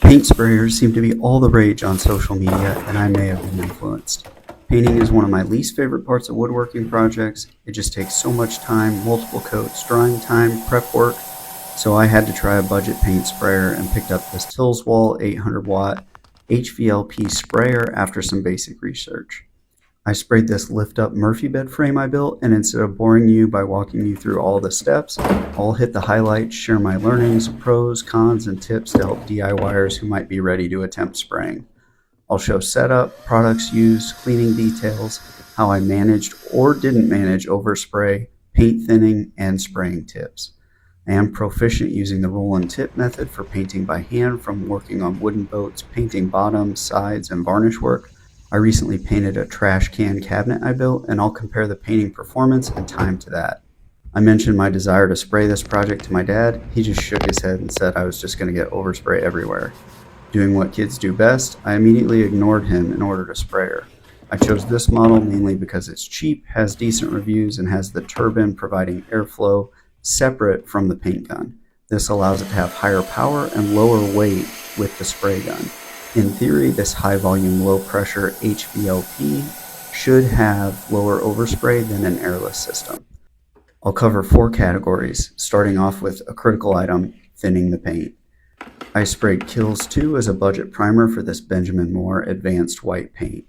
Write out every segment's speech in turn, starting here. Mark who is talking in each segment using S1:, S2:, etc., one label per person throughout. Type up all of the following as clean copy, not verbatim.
S1: Paint sprayers seem to be all the rage on social media, and I may have been influenced. Painting is one of my least favorite parts of woodworking projects. It just takes so much time, multiple coats, drying time, prep work, so I had to try a budget paint sprayer and picked up this Tilswall 800 watt HVLP sprayer after some basic research. I sprayed this lift up Murphy bed frame I built, and instead of boring you by walking you through all the steps, I'll hit the highlights, share my learnings, pros, cons, and tips to help DIYers who might be ready to attempt spraying. I'll show setup, products used, cleaning details, how I managed or didn't manage overspray, paint thinning, and spraying tips. I am proficient using the roll and tip method for painting by hand from working on wooden boats, painting bottoms, sides, and varnish work. I recently painted a trash can cabinet I built, and I'll compare the painting performance and time to that. I mentioned my desire to spray this project to my dad. He just shook his head and said I was just going to get overspray everywhere. Doing what kids do best, I immediately ignored him in order to spray her. I chose this model mainly because it's cheap, has decent reviews, and has the turbine providing airflow separate from the paint gun. This allows it to have higher power and lower weight with the spray gun. In theory, this high volume, low pressure HVLP should have lower overspray than an airless system. I'll cover 4 categories, starting off with a critical item, thinning the paint. I sprayed Kills 2 as a budget primer for this Benjamin Moore advanced white paint.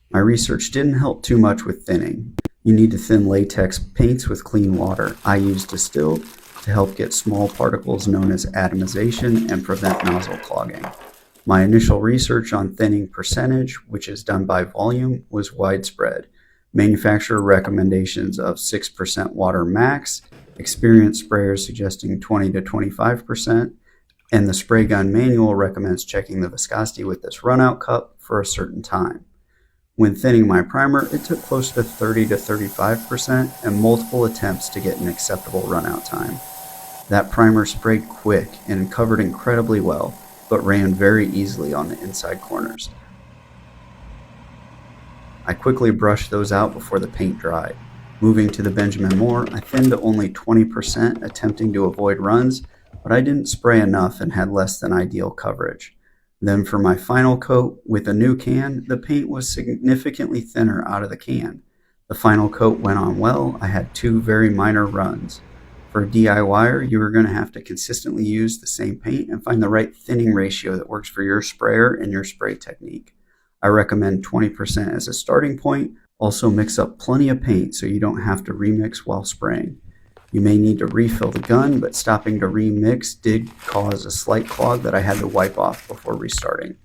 S1: My research didn't help too much with thinning. You need to thin latex paints with clean water. I use distilled to help get small particles known as atomization and prevent nozzle clogging. My initial research on thinning percentage, which is done by volume, was widespread. Manufacturer recommendations of 6% water max, experienced sprayers suggesting 20 to 25%, and the spray gun manual recommends checking the viscosity with this runout cup for a certain time. When thinning my primer, it took close to 30 to 35% and multiple attempts to get an acceptable runout time. That primer sprayed quick and covered incredibly well, but ran very easily on the inside corners. I quickly brushed those out before the paint dried. Moving to the Benjamin Moore, I thinned to only 20%, attempting to avoid runs, but I didn't spray enough and had less than ideal coverage. Then for my final coat with a new can, the paint was significantly thinner out of the can. The final coat went on well. I had 2 very minor runs. For a DIYer, you are going to have to consistently use the same paint and find the right thinning ratio that works for your sprayer and your spray technique. I recommend 20% as a starting point. Also mix up plenty of paint so you don't have to remix while spraying. You may need to refill the gun, but stopping to remix did cause a slight clog that I had to wipe off before restarting.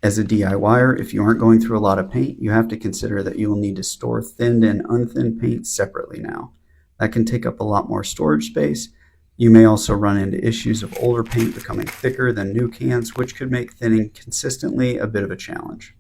S1: As a DIYer, if you aren't going through a lot of paint, you have to consider that you will need to store thinned and unthinned paint separately now. That can take up a lot more storage space. You may also run into issues of older paint becoming thicker than new cans, which could make thinning consistently a bit of a challenge.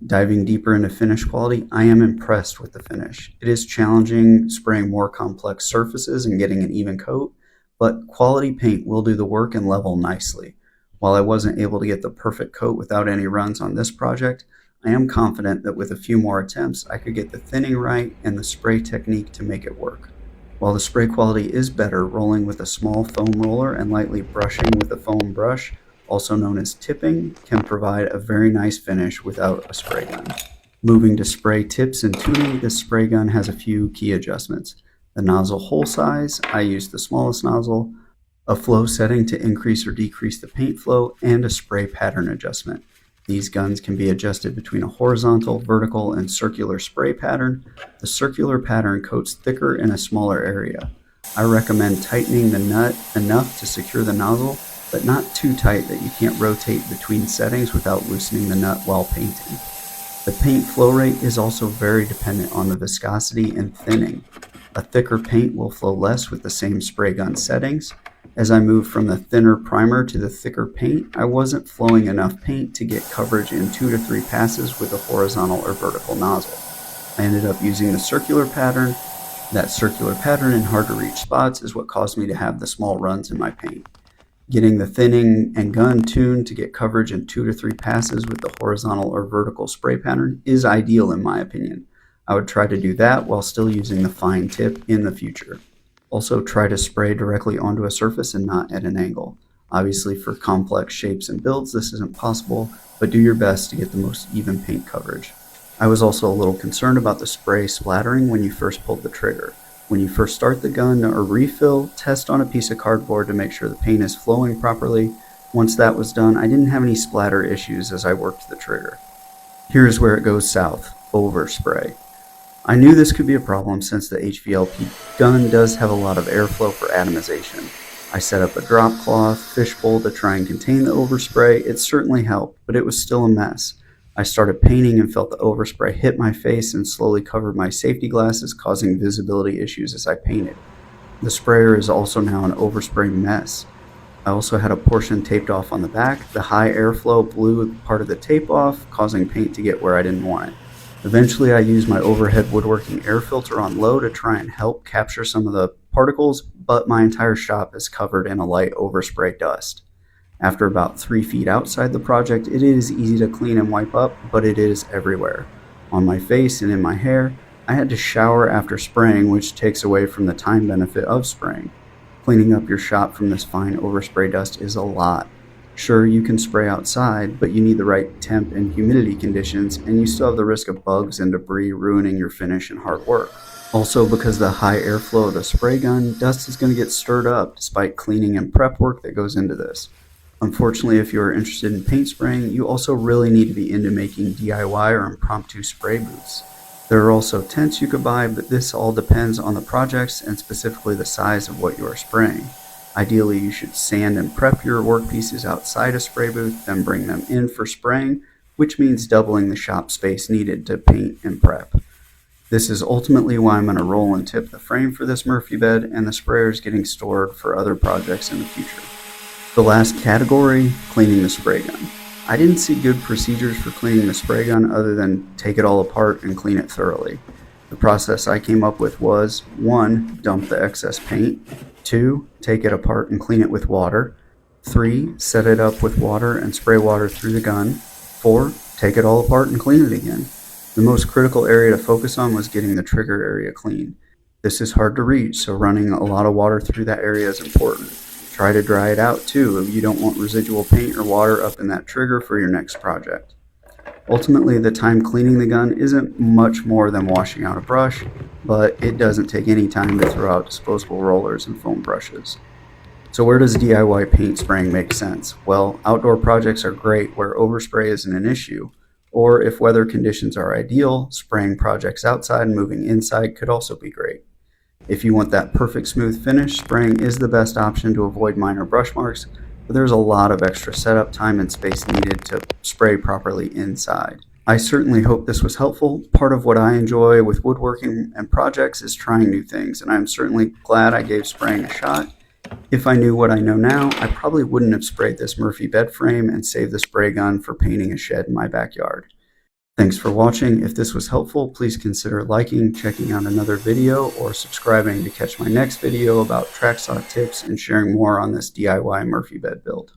S1: Diving deeper into finish quality, I am impressed with the finish. It is challenging spraying more complex surfaces and getting an even coat, but quality paint will do the work and level nicely. While I wasn't able to get the perfect coat without any runs on this project, I am confident that with a few more attempts, I could get the thinning right and the spray technique to make it work. While the spray quality is better, rolling with a small foam roller and lightly brushing with a foam brush, also known as tipping, can provide a very nice finish without a spray gun. Moving to spray tips and tuning, this spray gun has a few key adjustments. The nozzle hole size, I use the smallest nozzle, a flow setting to increase or decrease the paint flow, and a spray pattern adjustment. These guns can be adjusted between a horizontal, vertical, and circular spray pattern. The circular pattern coats thicker in a smaller area. I recommend tightening the nut enough to secure the nozzle, but not too tight that you can't rotate between settings without loosening the nut while painting. The paint flow rate is also very dependent on the viscosity and thinning. A thicker paint will flow less with the same spray gun settings. As I moved from the thinner primer to the thicker paint, I wasn't flowing enough paint to get coverage in 2 to 3 passes with a horizontal or vertical nozzle. I ended up using the circular pattern. That circular pattern in hard to reach spots is what caused me to have the small runs in my paint. Getting the thinning and gun tuned to get coverage in 2 to 3 passes with the horizontal or vertical spray pattern is ideal in my opinion. I would try to do that while still using the fine tip in the future. Also try to spray directly onto a surface and not at an angle. Obviously, for complex shapes and builds, this isn't possible, but do your best to get the most even paint coverage. I was also a little concerned about the spray splattering when you first pulled the trigger. When you first start the gun or refill, test on a piece of cardboard to make sure the paint is flowing properly. Once that was done, I didn't have any splatter issues as I worked the trigger. Here's where it goes south: overspray. I knew this could be a problem since the HVLP gun does have a lot of airflow for atomization. I set up a drop cloth, fishbowl to try and contain the overspray. It certainly helped, but it was still a mess. I started painting and felt the overspray hit my face and slowly covered my safety glasses, causing visibility issues as I painted. The sprayer is also now an overspray mess. I also had a portion taped off on the back. The high airflow blew part of the tape off, causing paint to get where I didn't want it. Eventually, I used my overhead woodworking air filter on low to try and help capture some of the particles, but my entire shop is covered in a light overspray dust. After about 3 feet outside the project, it is easy to clean and wipe up, but it is everywhere. On my face and in my hair, I had to shower after spraying, which takes away from the time benefit of spraying. Cleaning up your shop from this fine overspray dust is a lot. Sure, you can spray outside, but you need the right temp and humidity conditions, and you still have the risk of bugs and debris ruining your finish and hard work. Also, because of the high airflow of the spray gun, dust is going to get stirred up despite cleaning and prep work that goes into this. Unfortunately, if you are interested in paint spraying, you also really need to be into making DIY or impromptu spray booths. There are also tents you could buy, but this all depends on the projects and specifically the size of what you are spraying. Ideally, you should sand and prep your workpieces outside a spray booth, then bring them in for spraying, which means doubling the shop space needed to paint and prep. This is ultimately why I'm going to roll and tip the frame for this Murphy bed, and the sprayer is getting stored for other projects in the future. The last category, cleaning the spray gun. I didn't see good procedures for cleaning the spray gun other than take it all apart and clean it thoroughly. The process I came up with was 1. Dump the excess paint. 2. Take it apart and clean it with water. 3. Set it up with water and spray water through the gun. 4. Take it all apart and clean it again. The most critical area to focus on was getting the trigger area clean. This is hard to reach, so running a lot of water through that area is important. Try to dry it out too if you don't want residual paint or water up in that trigger for your next project. Ultimately, the time cleaning the gun isn't much more than washing out a brush, but it doesn't take any time to throw out disposable rollers and foam brushes. So where does DIY paint spraying make sense? Well, outdoor projects are great where overspray isn't an issue, or if weather conditions are ideal, spraying projects outside and moving inside could also be great. If you want that perfect smooth finish, spraying is the best option to avoid minor brush marks, but there's a lot of extra setup time and space needed to spray properly inside. I certainly hope this was helpful. Part of what I enjoy with woodworking and projects is trying new things, and I'm certainly glad I gave spraying a shot. If I knew what I know now, I probably wouldn't have sprayed this Murphy bed frame and saved the spray gun for painting a shed in my backyard. Thanks for watching. If this was helpful, please consider liking, checking out another video, or subscribing to catch my next video about track saw tips and sharing more on this DIY Murphy bed build.